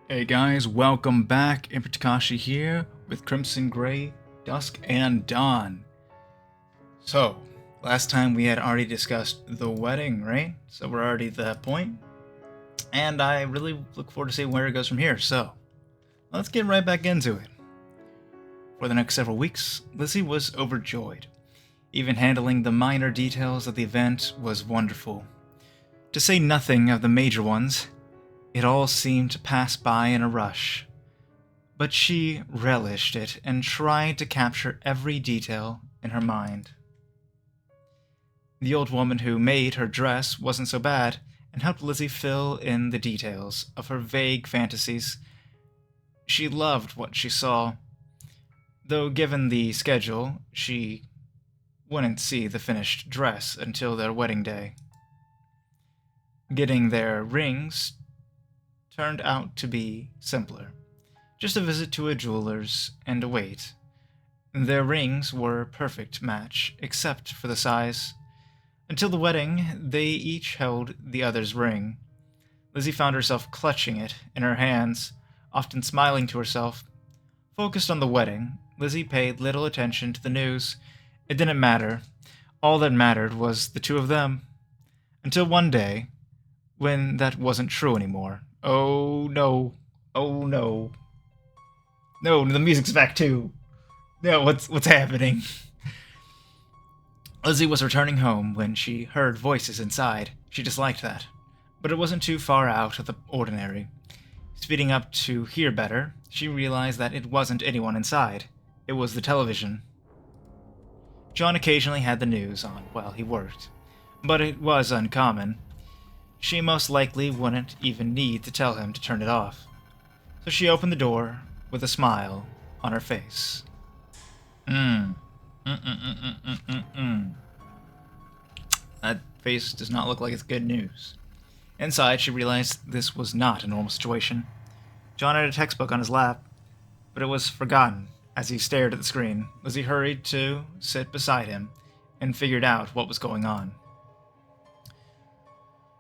Hey guys, welcome back. Emperor Takashi here with Crimson Gray, Dusk, and Dawn. So, last time we had already discussed the wedding, right? So we're already at that point. And I really look forward to seeing where it goes from here, so let's get right back into it. For the next several weeks, Lizzie was overjoyed. Even handling the minor details of the event was wonderful. To say nothing of the major ones, it all seemed to pass by in a rush. But she relished it and tried to capture every detail in her mind. The old woman who made her dress wasn't so bad and helped Lizzie fill in the details of her vague fantasies. She loved what she saw, though given the schedule, she wouldn't see the finished dress until their wedding day. Getting their rings turned out to be simpler. Just a visit to a jeweler's and a wait. Their rings were a perfect match, except for the size. Until the wedding, they each held the other's ring. Lizzie found herself clutching it in her hands, often smiling to herself. Focused on the wedding, Lizzie paid little attention to the news. It didn't matter. All that mattered was the two of them. Until one day, when that wasn't true anymore. Oh no. Oh no. No, the music's back too. No, what's happening? Lizzie was returning home when she heard voices inside. She disliked that, but it wasn't too far out of the ordinary. Speeding up to hear better, she realized that it wasn't anyone inside. It was the television. John occasionally had the news on while he worked, but it was uncommon. She most likely wouldn't even need to tell him to turn it off. So she opened the door with a smile on her face. That face does not look like it's good news. Inside, she realized this was not a normal situation. John had a textbook on his lap, but it was forgotten as he stared at the screen. Lizzie hurried to sit beside him and figured out what was going on.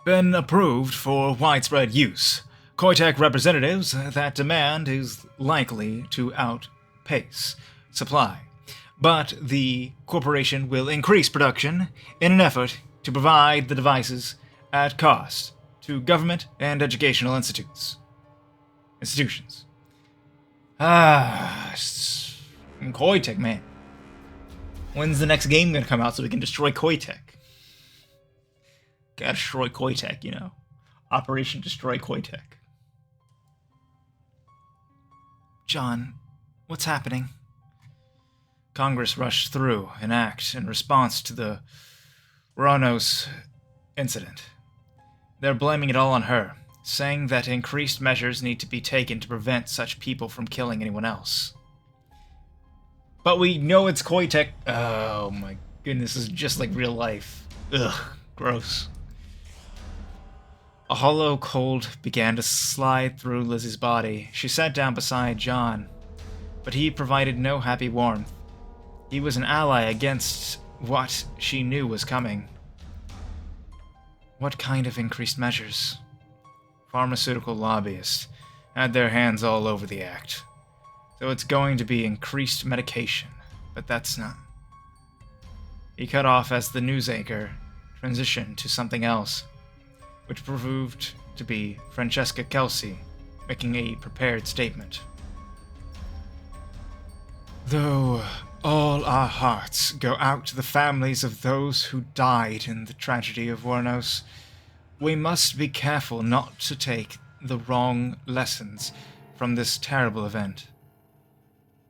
Been approved for widespread use. Koitek representatives that demand is likely to outpace supply, but the corporation will increase production in an effort to provide the devices at cost to government and educational institutions. Koitek, man. When's the next game gonna come out so we can destroy Koitek? Gotta destroy Koitek, you know. Operation Destroy Koitek. John, what's happening? Congress rushed through an act in response to the Ronos incident. They're blaming it all on her, saying that increased measures need to be taken to prevent such people from killing anyone else. But we know it's Koitek. Oh my goodness, this is just like real life. Ugh, gross. A hollow cold began to slide through Lizzie's body. She sat down beside John, but he provided no happy warmth. He was an ally against what she knew was coming. What kind of increased measures? Pharmaceutical lobbyists had their hands all over the act. So it's going to be increased medication, but that's not. He cut off as the news anchor transitioned to something else, which proved to be Francesca Kelsey, making a prepared statement. Though all our hearts go out to the families of those who died in the tragedy of Warnos, we must be careful not to take the wrong lessons from this terrible event.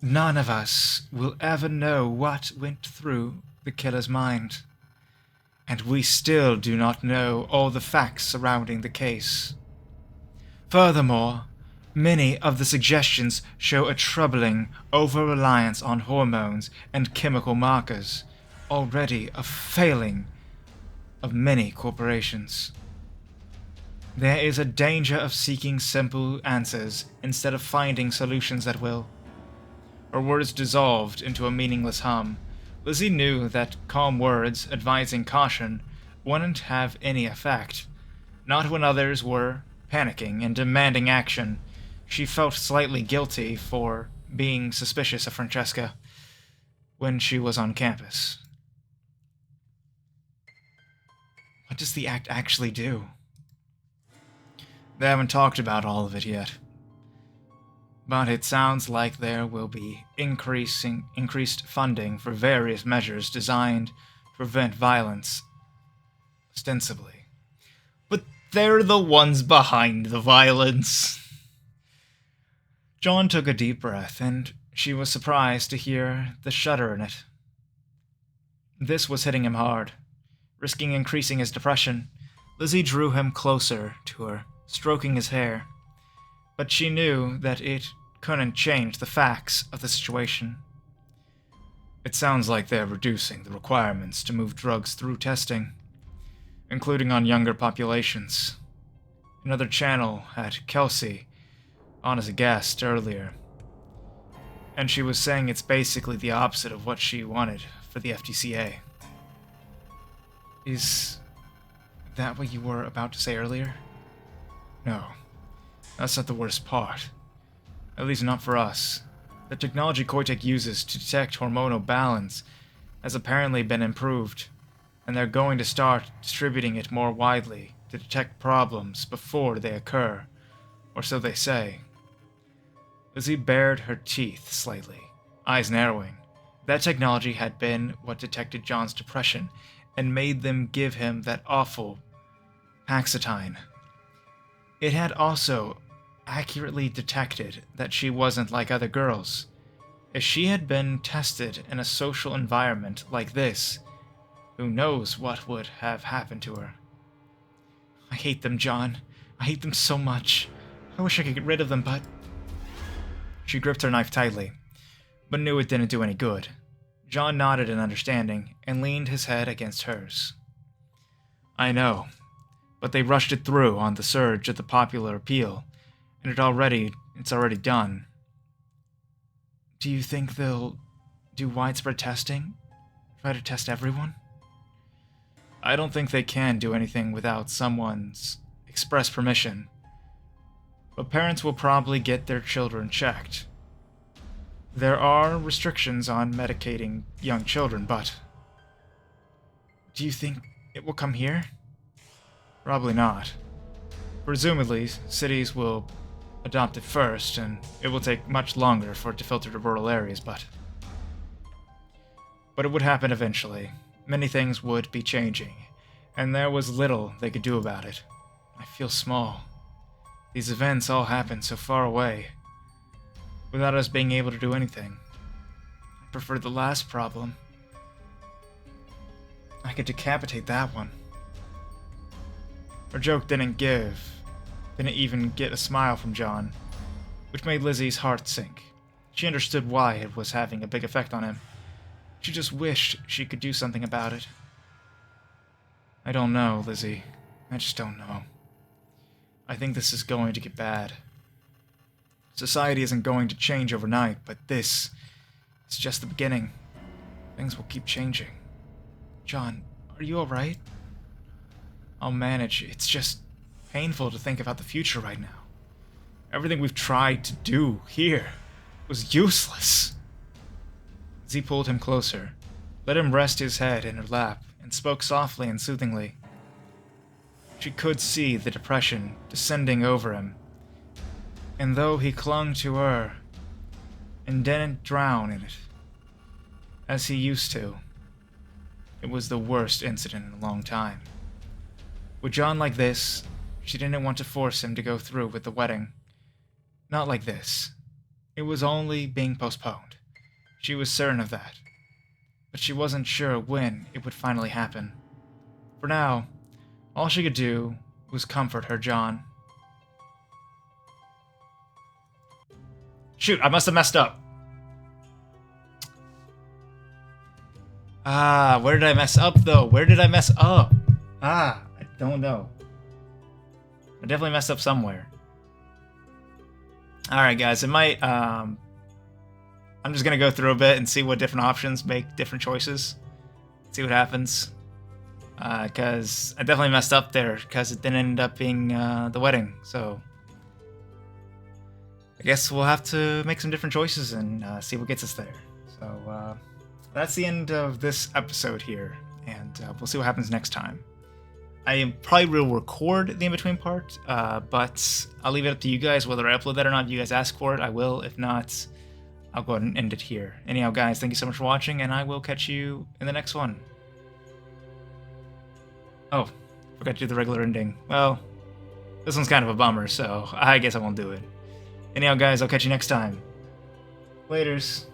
None of us will ever know what went through the killer's mind, and we still do not know all the facts surrounding the case. Furthermore, many of the suggestions show a troubling over-reliance on hormones and chemical markers, already a failing of many corporations. There is a danger of seeking simple answers instead of finding solutions that will. Her words dissolved into a meaningless hum. Lizzie knew that calm words advising caution wouldn't have any effect, not when others were panicking and demanding action. she felt slightly guilty for being suspicious of Francesca when she was on campus. What does the act actually do? They haven't talked about all of it yet. But it sounds like there will be increased funding for various measures designed to prevent violence, ostensibly. But they're the ones behind the violence. John took a deep breath, and she was surprised to hear the shudder in it. This was hitting him hard. Risking increasing his depression, Lizzie drew him closer to her, stroking his hair. But she knew that it couldn't change the facts of the situation. It sounds like they're reducing the requirements to move drugs through testing, including on younger populations. Another channel had Kelsey on as a guest earlier, and she was saying it's basically the opposite of what she wanted for the FDCA. Is that what you were about to say earlier? No, that's not the worst part. At least not for us. The technology Koitek uses to detect hormonal balance has apparently been improved, and they're going to start distributing it more widely to detect problems before they occur, or so they say. Lizzie bared her teeth slightly, eyes narrowing. That technology had been what detected John's depression and made them give him that awful Paxatine. It had also accurately detected that she wasn't like other girls. If she had been tested in a social environment like this, who knows what would have happened to her. I hate them, John. I hate them so much. I wish I could get rid of them, but... She gripped her knife tightly, but knew it didn't do any good. John nodded in understanding and leaned his head against hers. I know, but they rushed it through on the surge of the popular appeal, and it's already done. Do you think they'll do widespread testing? Try to test everyone? I don't think they can do anything without someone's express permission. But parents will probably get their children checked. There are restrictions on medicating young children, but... Do you think it will come here? Probably not. Presumably, cities will adopt it first, and it will take much longer for it to filter to rural areas, but it would happen eventually. Many things would be changing, and there was little they could do about it. I feel small. These events all happened so far away, without us being able to do anything. I prefer the last problem. I could decapitate that one. Her joke didn't even get a smile from John, which made Lizzie's heart sink. She understood why it was having a big effect on him. She just wished she could do something about it. I don't know, Lizzie. I just don't know. I think this is going to get bad. Society isn't going to change overnight, but this is just the beginning. Things will keep changing. John, are you alright? I'll manage. It's just painful to think about the future right now. Everything we've tried to do here was useless. Z pulled him closer, let him rest his head in her lap, and spoke softly and soothingly. She could see the depression descending over him, and though he clung to her and didn't drown in it, as he used to, it was the worst incident in a long time. With John like this, she didn't want to force him to go through with the wedding. Not like this. It was only being postponed. She was certain of that. But she wasn't sure when it would finally happen. For now, all she could do was comfort her John. Shoot, I must have messed up. Where did I mess up, though? Where did I mess up? I don't know. I definitely messed up somewhere. Alright, guys, it might, I'm just gonna go through a bit and see what different options make different choices. See what happens. Because I definitely messed up there, because it didn't end up being the wedding, so... I guess we'll have to make some different choices and see what gets us there. So that's the end of this episode here, and we'll see what happens next time. I probably will record the in-between part, but I'll leave it up to you guys whether I upload that or not. If you guys ask for it, I will. If not, I'll go ahead and end it here. Anyhow, guys, thank you so much for watching, and I will catch you in the next one. Oh, forgot to do the regular ending. Well, this one's kind of a bummer, so I guess I won't do it. Anyhow, guys, I'll catch you next time. Laters.